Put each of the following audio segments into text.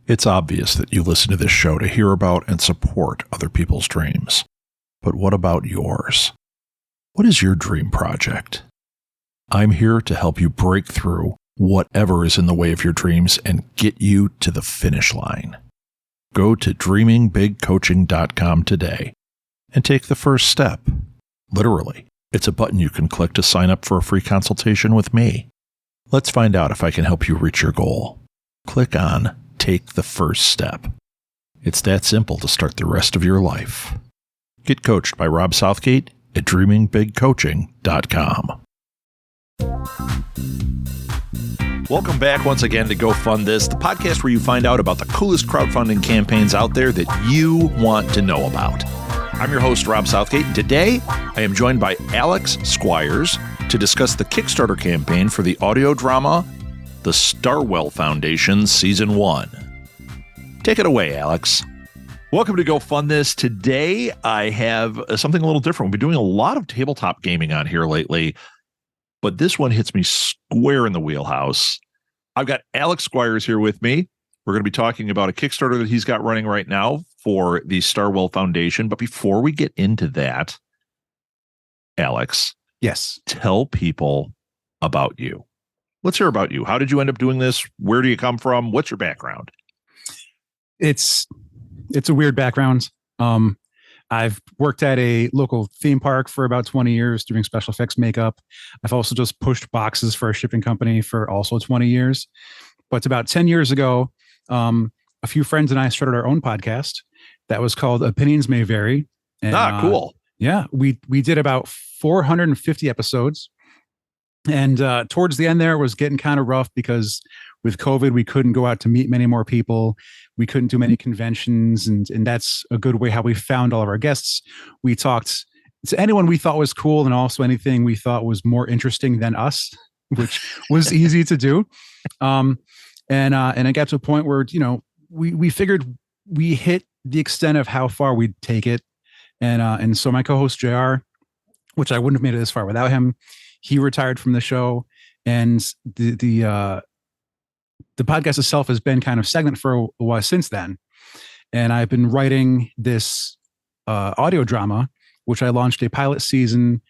It's obvious that you listen to this show to hear about and support other people's dreams. But what about yours? What is your dream project? I'm here to help you break through whatever is in the way of your dreams and get you to the finish line. Go to dreamingbigcoaching.com today and take the first step. Literally, it's a button you can click to sign up for a free consultation with me. Let's find out if I can help you reach your goal. Click on Take the First Step. It's that simple to start the rest of your life. Get coached by Rob Southgate at dreamingbigcoaching.com. Welcome back once again to Go Fund This, the podcast where you find out about the coolest crowdfunding campaigns out there that you want to know about. I'm your host, Rob Southgate, and today I am joined by Alex Squires to discuss the Kickstarter campaign for the audio drama, The StarWell Foundation Season 1. Take it away, Alex. Welcome to Go Fund This. Today, I have something a little different. We've been doing a lot of tabletop gaming on here lately, but this one hits me square in the wheelhouse. I've got Alex Squires here with me. We're going to be talking about a Kickstarter that he's got running right now for the StarWell Foundation. But before we get into that, Alex, yes, tell people about you. Let's hear about you. How did you end up doing this? Where do you come from? What's your background? It's a weird background. I've worked at a local theme park for about 20 years doing special effects makeup. I've also just pushed boxes for a shipping company for also 20 years. But about 10 years ago, a few friends and I started our own podcast that was called Opinions May Vary. And, cool. Yeah, we did about 450 episodes. And towards the end there, it was getting kind of rough because with COVID, we couldn't go out to meet many more people. We couldn't do many conventions. And that's a good way how we found all of our guests. We talked to anyone we thought was cool and also anything we thought was more interesting than us, which was easy to do. And it got to a point where, we figured we hit the extent of how far we'd take it. And so my co-host JR, which I wouldn't have made it this far without him, he retired from the show, and the podcast itself has been kind of stagnant for a while since then. And I've been writing this audio drama, which I launched a pilot season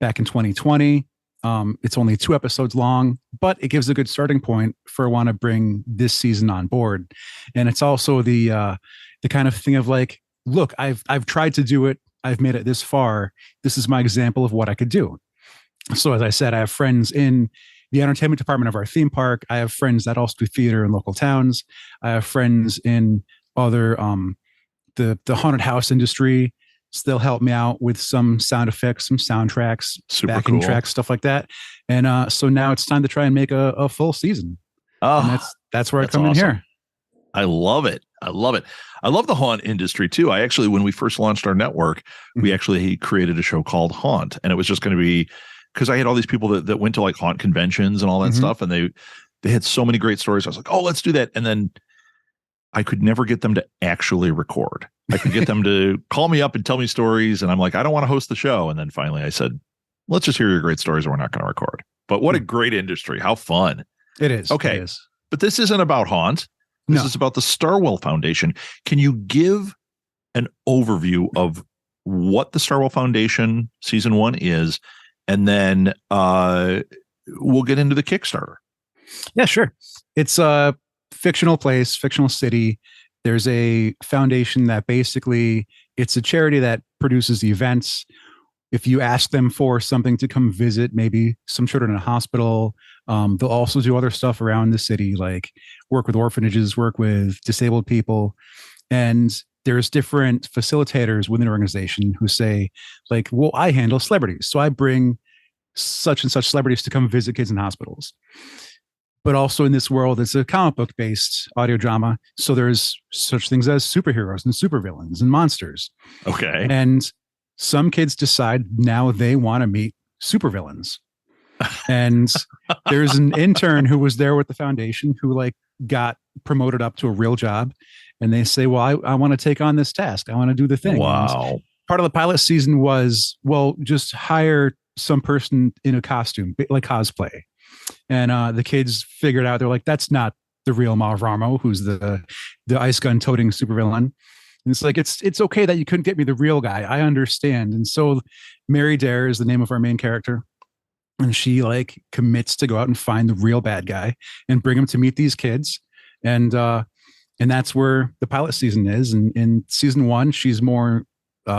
back in 2020. It's only 2 episodes long, but it gives a good starting point for want to bring this season on board. And it's also the kind of thing of like, look, I've tried to do it. I've made it this far. This is my example of what I could do. So as I said, I have friends in the entertainment department of our theme park. I have friends that also do theater in local towns. I have friends in other the haunted house industry. Still help me out with some sound effects, some soundtracks, backing tracks, stuff like that. And so now it's time to try and make a full season. Oh, and that's where I come in here. I love it. I love it. I love the haunt industry too. I actually, when we first launched our network, we actually created a show called Haunt, and it was just going to be, because I had all these people that went to like haunt conventions and all that stuff, and they had so many great stories. I was like, oh, let's do that. And then I could never get them to actually record. I could get them to call me up and tell me stories, and I'm like, I don't want to host the show. And then finally I said, let's just hear your great stories, and we're not going to record. But what a great industry. How fun. It is. Okay. It is. But this isn't about haunt. This is about the StarWell Foundation. Can you give an overview of what the StarWell Foundation Season 1 is? And then we'll get into the Kickstarter. Yeah, sure. It's a fictional place, fictional city. There's a foundation that basically, it's a charity that produces events. If you ask them for something to come visit, maybe some children in a hospital, they'll also do other stuff around the city, like work with orphanages, work with disabled people. And there's different facilitators within an organization who say, like, well, I handle celebrities, so I bring such and such celebrities to come visit kids in hospitals. But also in this world, it's a comic book based audio drama. So there's such things as superheroes and supervillains and monsters. Okay. And some kids decide now they want to meet supervillains. And there's an intern who was there with the foundation who like got promoted up to a real job. And they say, well, I want to take on this task. I want to do the thing. Wow. And part of the pilot season was, well, just hire some person in a costume, like cosplay. And the kids figured out, they're like, that's not the real Malvarmo, who's the ice gun toting supervillain. And it's like, it's okay that you couldn't get me the real guy. I understand. And so Mary Dare is the name of our main character. And she like commits to go out and find the real bad guy and bring him to meet these kids. And that's where the pilot season is. And in season 1, she's more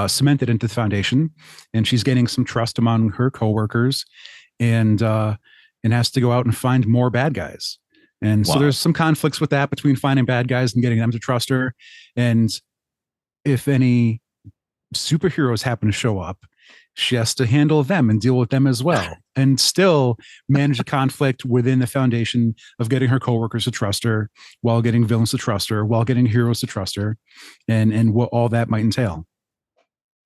cemented into the foundation, and she's gaining some trust among her coworkers, and has to go out and find more bad guys. And so there's some conflicts with that between finding bad guys and getting them to trust her. And if any superheroes happen to show up, she has to handle them and deal with them as well, and still manage the conflict within the foundation of getting her coworkers to trust her, while getting villains to trust her, while getting heroes to trust her, and what all that might entail.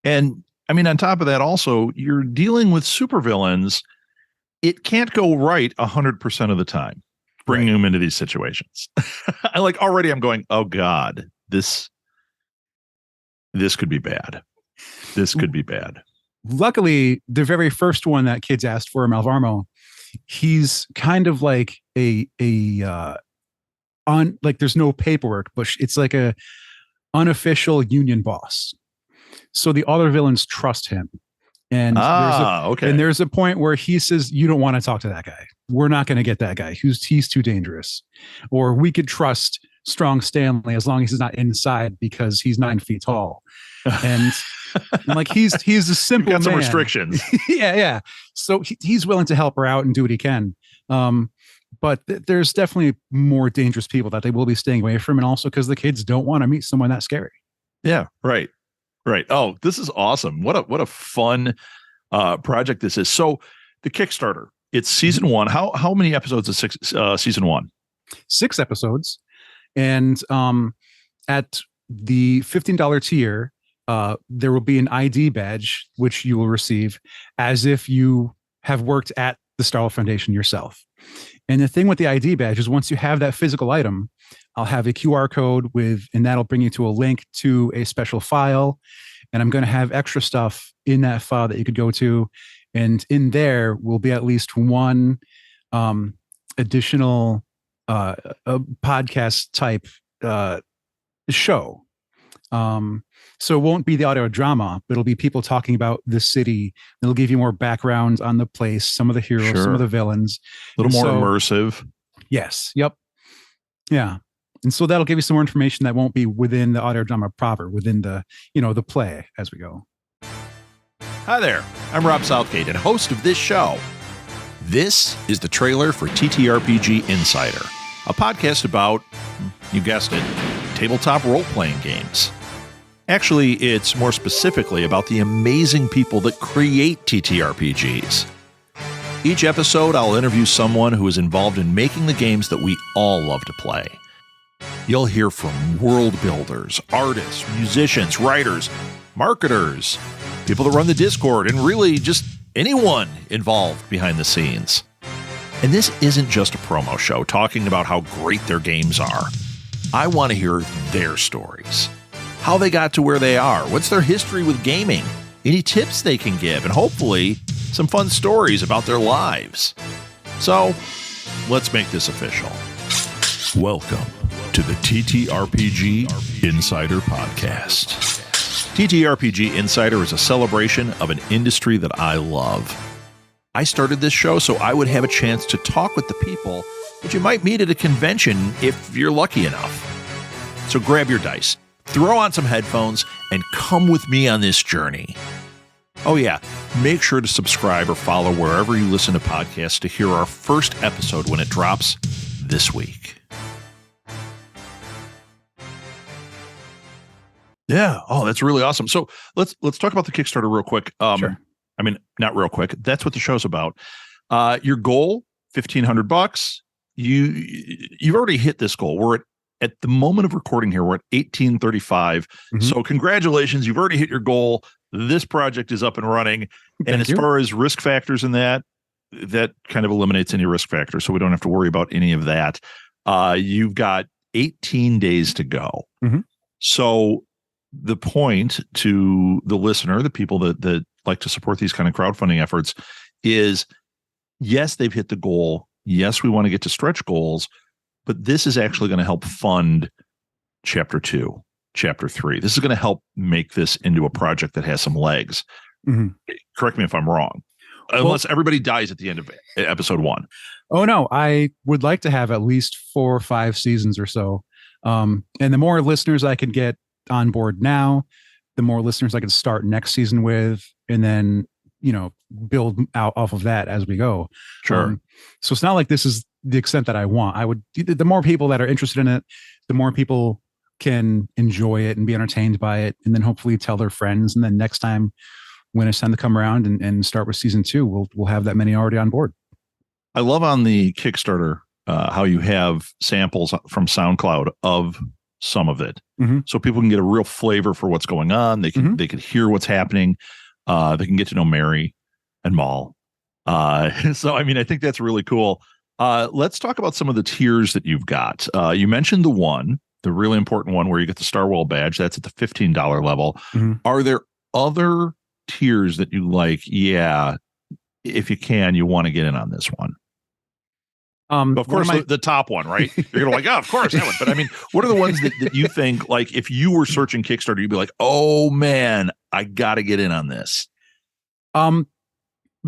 And I mean, on top of that, also, you're dealing with supervillains. It can't go right 100% of the time, bringing them into these situations. I'm going, oh God, this could be bad. This could be bad. Luckily, the very first one that kids asked for, Malvarmo, he's kind of like there's no paperwork, but it's like a unofficial union boss. So the other villains trust him. And there's a point where he says, you don't want to talk to that guy. We're not going to get that guy. He's too dangerous. Or we could trust Strong Stanley as long as he's not inside, because he's 9 feet tall. And like he's a simple got some man. restrictions. Yeah. So he's willing to help her out and do what he can. But there's definitely more dangerous people that they will be staying away from, and also because the kids don't want to meet someone that scary. Yeah, right. Oh, this is awesome. What a fun project this is. So the Kickstarter, it's season 1. How many episodes is season 1? 6 episodes. And at the $15 tier, there will be an ID badge, which you will receive as if you have worked at the StarWell Foundation yourself. And the thing with the ID badge is, once you have that physical item, I'll have a QR code and that'll bring you to a link to a special file. And I'm going to have extra stuff in that file that you could go to. And in there will be at least one additional podcast type show. So it won't be the audio drama, but it'll be people talking about the city. It'll give you more background on the place, some of the heroes, some of the villains. A little more immersive. Yes. Yep. Yeah. And so that'll give you some more information that won't be within the audio drama proper, within the play as we go. Hi there. I'm Rob Southgate and host of this show. This is the trailer for TTRPG Insider, a podcast about, you guessed it, tabletop role-playing games. Actually, it's more specifically about the amazing people that create TTRPGs. Each episode, I'll interview someone who is involved in making the games that we all love to play. You'll hear from world builders, artists, musicians, writers, marketers, people that run the Discord, and really just anyone involved behind the scenes. And this isn't just a promo show talking about how great their games are. I want to hear their stories. How they got to where they are. What's their history with gaming? Any tips they can give, and hopefully some fun stories about their lives. So, let's make this official. Welcome to the TTRPG Insider Podcast. TTRPG Insider is a celebration of an industry that I love. I started this show so I would have a chance to talk with the people that you might meet at a convention if you're lucky enough. So grab your dice, throw on some headphones, and come with me on this journey. Oh yeah, make sure to subscribe or follow wherever you listen to podcasts to hear our first episode when it drops this week. Yeah. Oh, that's really awesome. So let's talk about the Kickstarter real quick. Sure. I mean, not real quick. That's what the show's about. Your goal, $1,500. You've already hit this goal. We're at the moment of recording here, we're at 1835. Mm-hmm. So congratulations, you've already hit your goal. This project is up and running. And as far as risk factors in that kind of eliminates any risk factors. So we don't have to worry about any of that. You've got 18 days to go. Mm-hmm. So the point to the listener, the people that like to support these kind of crowdfunding efforts, is yes, they've hit the goal. Yes, we want to get to stretch goals, but this is actually going to help fund chapter 2, chapter 3. This is going to help make this into a project that has some legs. Mm-hmm. Correct me if I'm wrong. Unless everybody dies at the end of episode 1. Oh, no. I would like to have at least 4 or 5 seasons or so. And the more listeners I could get on board now, the more listeners I could start next season with, and then, build out off of that as we go. Sure. So it's not like this is the extent that I want. The more people that are interested in it, the more people can enjoy it and be entertained by it, and then hopefully tell their friends. And then next time, when it's time to come around and start with season 2, we'll have that many already on board. I love on the Kickstarter how you have samples from SoundCloud of some of it, so people can get a real flavor for what's going on. They can hear what's happening. They can get to know Mary and Maul. So I mean, I think that's really cool. Let's talk about some of the tiers that you've got. You mentioned the really important one where you get the StarWell badge. That's at the $15 level. Are there other tiers that you like? Yeah, if you can, you want to get in on this one. Of course, the top one, right? You're gonna of course that one. But I mean, what are the ones that you think, like, if you were searching Kickstarter, you'd be like, oh man, I got to get in on this.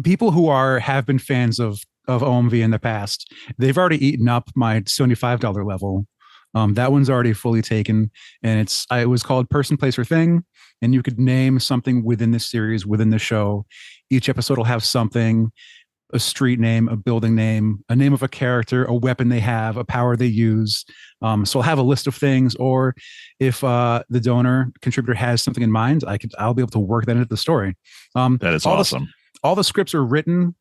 People who have been fans of OMV in the past, they've already eaten up my $75 level. That one's already fully taken, and it was called Person, Place, or Thing, and you could name something within the series, within the show. Each episode will have something. A street name, a building name, a name of a character, a weapon they have, a power they use. So I'll have a list of things, or if the donor contributor has something in mind, I'll be able to work that into the story. That is awesome. All the scripts are written.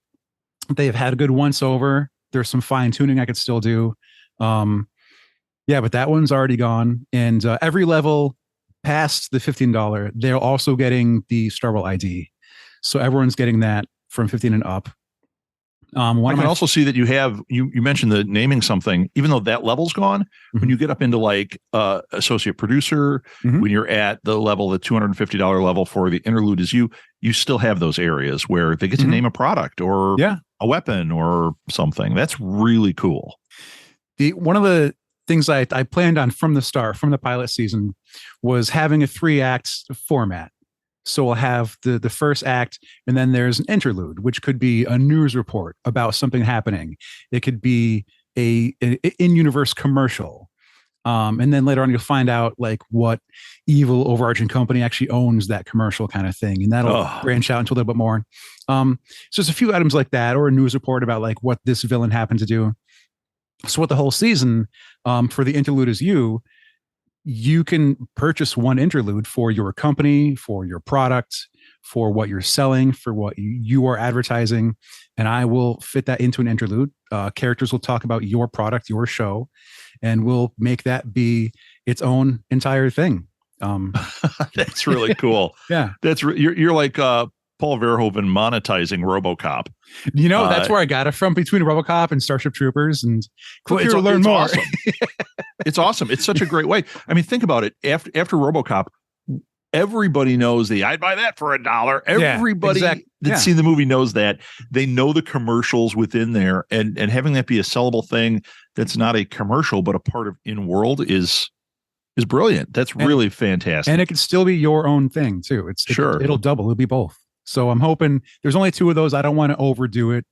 They have had a good once over. There's some fine tuning I could still do. But that one's already gone. And every level past the $15, they're also getting the StarWell ID. So everyone's getting that from 15 and up. I can also see that you mentioned the naming something, even though that level's gone, when you get up into like associate producer, when you're at the level, the $250 level for the interlude is you still have those areas where they get to name a product or a weapon or something. That's really cool. One of the things I planned on from the start, from the pilot season, was having a 3-act format. So we'll have the first act, and then there's an interlude, which could be a news report about something happening. It could be an in-universe commercial. And then later on, you'll find out like what evil overarching company actually owns that commercial kind of thing. And that'll branch out into a little bit more. So there's a few items like that, or a news report about like what this villain happened to do. So what the whole season for the interlude is you can purchase one interlude for your company, for your product, for what you're selling, for what you are advertising, and I will fit that into an interlude. Characters will talk about your product, your show, and we'll make that be its own entire thing. That's really cool. Yeah, you're like Paul Verhoeven monetizing RoboCop. That's where I got it from, between RoboCop and Starship Troopers, and click here to learn more. Awesome. It's awesome. It's such a great way. I mean, think about it. After RoboCop, everybody knows I'd buy that for $1. Everybody that's seen the movie knows that. They know the commercials within there, and having that be a sellable thing that's not a commercial but a part of in-world is brilliant. That's really fantastic. And it can still be your own thing too. It'll double. It'll be both. So I'm hoping there's only 2 of those. I don't want to overdo it.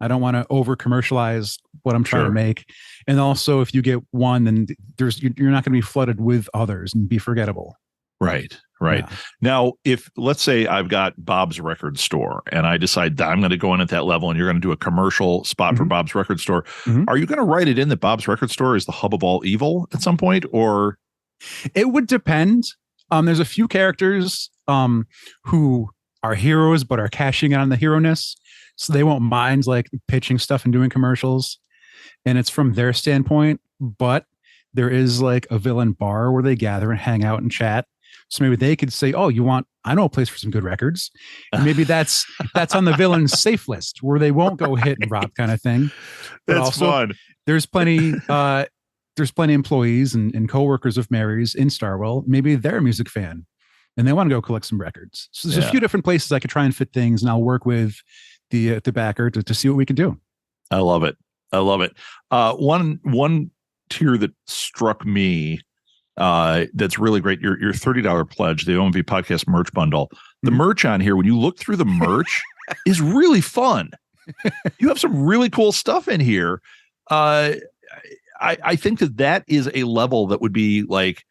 I don't want to over commercialize what I'm trying to make. And also, if you get one, then you're not going to be flooded with others and be forgettable. Right. Yeah. Now, if let's say I've got Bob's Record Store and I decide that I'm going to go in at that level and you're going to do a commercial spot for Bob's Record Store, are you going to write it in that Bob's Record Store is the hub of all evil at some point, or? It would depend. There's a few characters who are heroes but are cashing in on the hero-ness. So they won't mind like pitching stuff and doing commercials, and it's from their standpoint. But there is like a villain bar where they gather and hang out and chat. So maybe they could say, "Oh, I know a place for some good records." And maybe that's on the villain's safe list where they won't go hit and rob kind of thing. But that's also fun. There's plenty employees and coworkers of Mary's in StarWell. Maybe they're a music fan and they want to go collect some records. So there's a few different places I could try and fit things, and I'll work with the backer to see what we can do. I love it. One tier that struck me that's really great. Your $30 pledge, the OMV podcast merch bundle. The merch on here, when you look through the merch, is really fun. You have some really cool stuff in here. I think that is a level that would be like,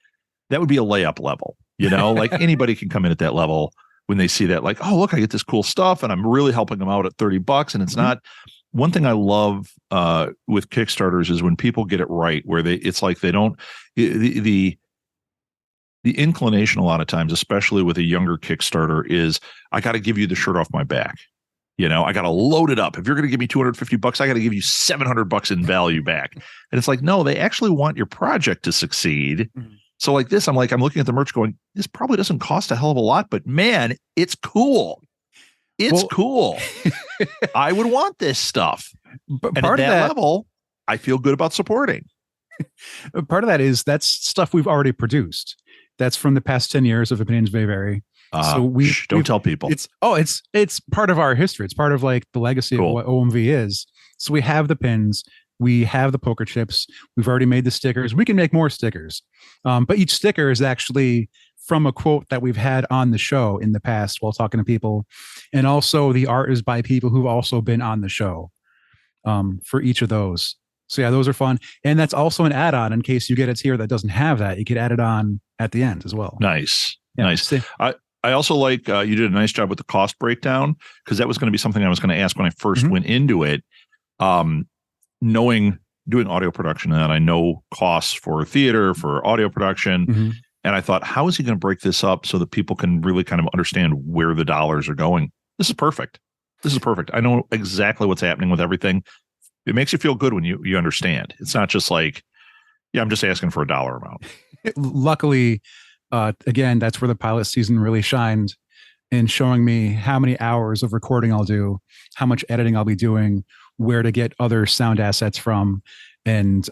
that would be a layup level, like anybody can come in at that level when they see that, like, oh, look, I get this cool stuff and I'm really helping them out at $30. And it's not one thing I love with Kickstarters is when people get it right, where it's like they don't, the inclination a lot of times, especially with a younger Kickstarter, is I got to give you the shirt off my back. I got to load it up. If you're going to give me $250, I got to give you $700 in value back. And it's like, no, they actually want your project to succeed. So like this, I'm looking at the merch going, this probably doesn't cost a hell of a lot, but man, it's cool. It's cool. I would want this stuff. But and part at that level, I feel good about supporting. Part of that is that's stuff we've already produced. That's from the past 10 years of Opinions May Vary. So don't tell people. It's part of our history. It's part of like the legacy of what OMV is. So we have the pins, we have the poker chips, we've already made the stickers. We can make more stickers. But each sticker is actually from a quote that we've had on the show in the past while talking to people. And also the art is by people who've also been on the show for each of those. So yeah, those are fun. And that's also an add-on in case you get a tier that doesn't have that. You could add it on at the end as well. Nice. Yeah, nice. I also like you did a nice job with the cost breakdown, because that was going to be something I was going to ask when I first went into it. Doing audio production, and I know costs for theater, for audio production. And I thought, how is he going to break this up so that people can really kind of understand where the dollars are going? This is perfect. I know exactly what's happening with everything. It makes you feel good when you understand. It's not just like, yeah, I'm just asking for a dollar amount. Luckily, again, that's where the pilot season really shined in showing me how many hours of recording I'll do, how much editing I'll be doing, where to get other sound assets from, and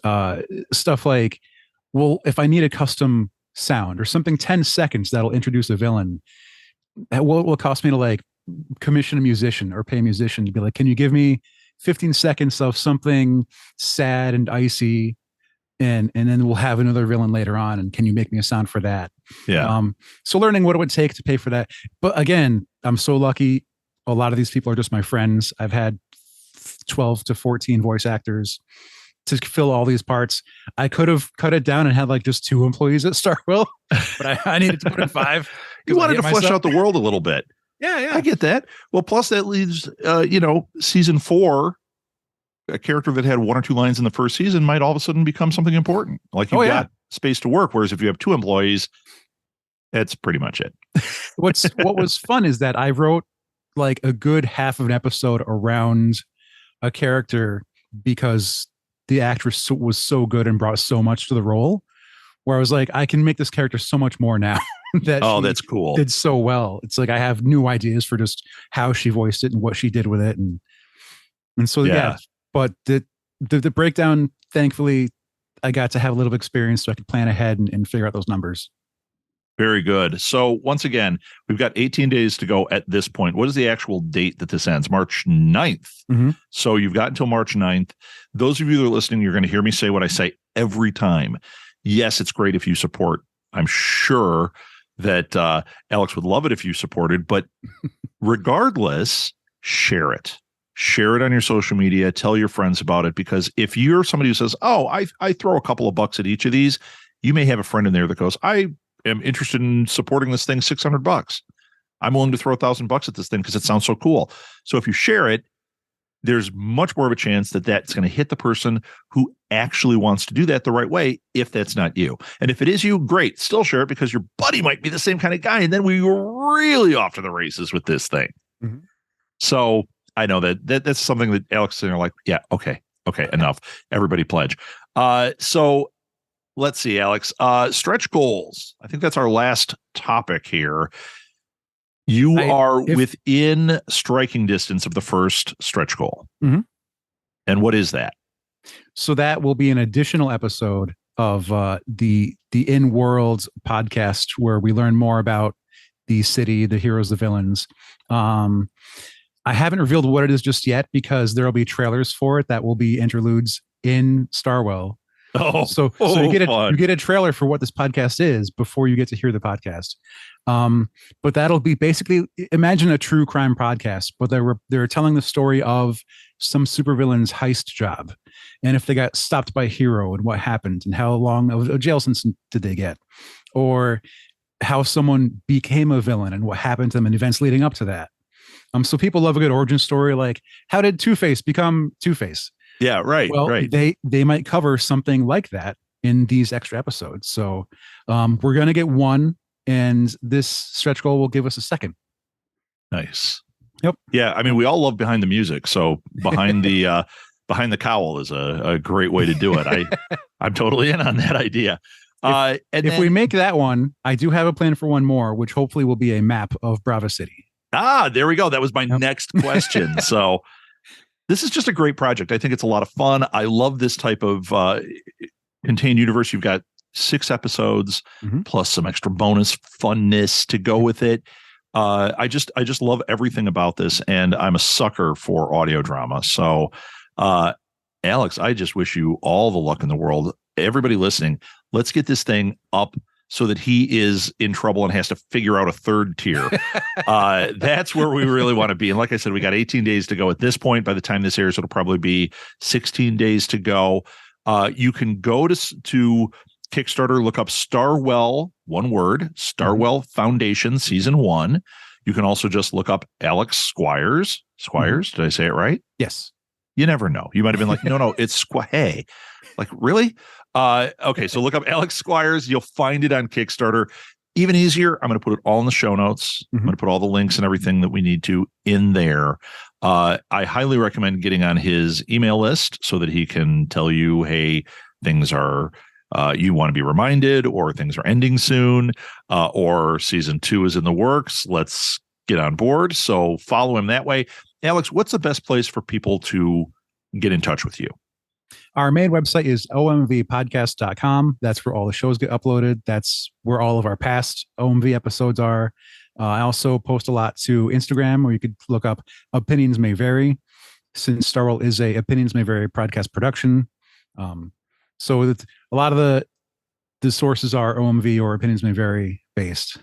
stuff like, well, if I need a custom sound or something 10 seconds that'll introduce a villain, what will it cost me to like commission a musician or pay a musician to be like, can you give me 15 seconds of something sad and icy, and then we'll have another villain later on, and can you make me a sound for that? Yeah. So learning what it would take to pay for that. But again, I'm so lucky. A lot of these people are just my friends. I've had 12 to 14 voice actors to fill all these parts. I could have cut it down and had like just 2 employees at StarWell, but I needed to put in 5. You wanted to flesh out the world a little bit. Yeah. I get that. Well, plus that leaves, season 4, a character that had 1 or 2 lines in the first season might all of a sudden become something important. Like you've got space to work. Whereas if you have 2 employees, that's pretty much it. What was fun is that I wrote like a good half of an episode around a character because the actress was so good and brought so much to the role, where I was like, I can make this character so much more now. That's cool. Did so well. It's like I have new ideas for just how she voiced it and what she did with it, and so yeah. But the breakdown, thankfully, I got to have a little experience so I could plan ahead and figure out those numbers. Very good. So once again, we've got 18 days to go at this point. What is the actual date that this ends? March 9th. So you've got until March 9th. Those of you that are listening, you're going to hear me say what I say every time. Yes, it's great if you support. I'm sure that Alex would love it if you supported, but regardless, share it. Share it on your social media. Tell your friends about it, because if you're somebody who says, oh, I throw a couple of bucks at each of these, you may have a friend in there that goes, I am interested in supporting this thing, $600. I'm willing to throw $1,000 at this thing because it sounds so cool. So if you share it, there's much more of a chance that that's going to hit the person who actually wants to do that the right way, if that's not you. And if it is you, great. Still share it, because your buddy might be the same kind of guy. And then we were really off to the races with this thing. So I know that's something that Alex and I are like, yeah, okay, enough. Everybody pledge. So let's see, Alex, stretch goals. I think that's our last topic here. You are within striking distance of the first stretch goal. And what is that? So that will be an additional episode of the In-World podcast, where we learn more about the city, the heroes, the villains. I haven't revealed what it is just yet, because there will be trailers for it that will be interludes in StarWell. Oh, so fun. you get a trailer for what this podcast is before you get to hear the podcast. But that'll be basically, imagine a true crime podcast, but they're telling the story of some supervillain's heist job, and if they got stopped by a hero and what happened and how long of a jail sentence did they get, or how someone became a villain and what happened to them and events leading up to that. So people love a good origin story, like how did Two-Face become Two-Face? Yeah, right. Well, right. They might cover something like that in these extra episodes. So we're going to get one, and this stretch goal will give us a second. Nice. Yep. Yeah. I mean, we all love behind the music. So behind the cowl is a great way to do it. I'm totally in on that idea. If we make that one, I do have a plan for one more, which hopefully will be a map of Brava City. There we go. That was my next question. So this is just a great project. I think it's a lot of fun. I love this type of contained universe. You've got 6 episodes plus some extra bonus funness to go with it. I just love everything about this, and I'm a sucker for audio drama. So, Alex, I just wish you all the luck in the world. Everybody listening, let's get this thing up so that he is in trouble and has to figure out a third tier. That's where we really want to be. And like I said, we got 18 days to go at this point. By the time this airs, it'll probably be 16 days to go. You can go to Kickstarter, look up StarWell, one word, StarWell Foundation Season 1. You can also just look up Alex Squires. Squires, did I say it right? Yes. You never know. You might have been like, no, it's Hey. Like, really? Okay, so look up Alex Squires. You'll find it on Kickstarter. Even easier, I'm going to put it all in the show notes. I'm going to put all the links and everything that we need to in there. I highly recommend getting on his email list so that he can tell you, hey, things are, you want to be reminded, or things are ending soon, or season 2 is in the works. Let's get on board. So follow him that way. Alex, what's the best place for people to get in touch with you? Our main website is omvpodcast.com. That's where all the shows get uploaded. That's where all of our past OMV episodes are. I also post a lot to Instagram, where you could look up Opinions May Vary, since StarWell is a Opinions May Vary podcast production. So a lot of the sources are OMV or Opinions May Vary based.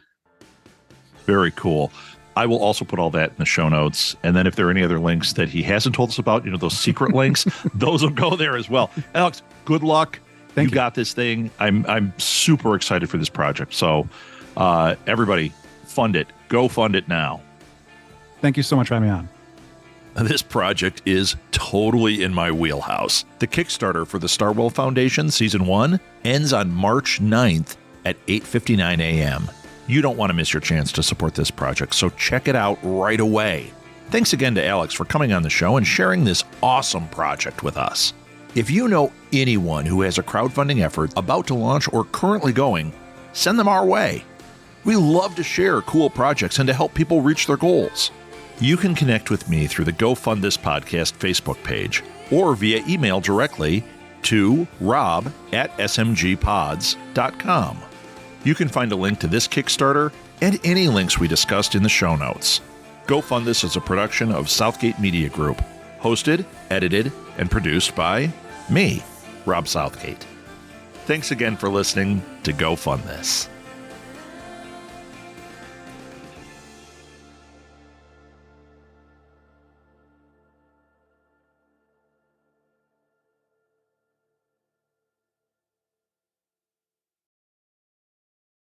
Very cool. I will also put all that in the show notes. And then if there are any other links that he hasn't told us about, those secret links, those will go there as well. Alex, good luck. Thank you. Got this thing. I'm super excited for this project. So everybody, fund it. Go fund it now. Thank you so much for having me on. This project is totally in my wheelhouse. The Kickstarter for the StarWell Foundation Season 1 ends on March 9th at 8:59 a.m. You don't want to miss your chance to support this project, so check it out right away. Thanks again to Alex for coming on the show and sharing this awesome project with us. If you know anyone who has a crowdfunding effort about to launch or currently going, send them our way. We love to share cool projects and to help people reach their goals. You can connect with me through the Go Fund This Podcast Facebook page or via email directly to rob@smgpods.com. You can find a link to this Kickstarter and any links we discussed in the show notes. Go Fund This is a production of Southgate Media Group, hosted, edited, and produced by me, Rob Southgate. Thanks again for listening to Go Fund This.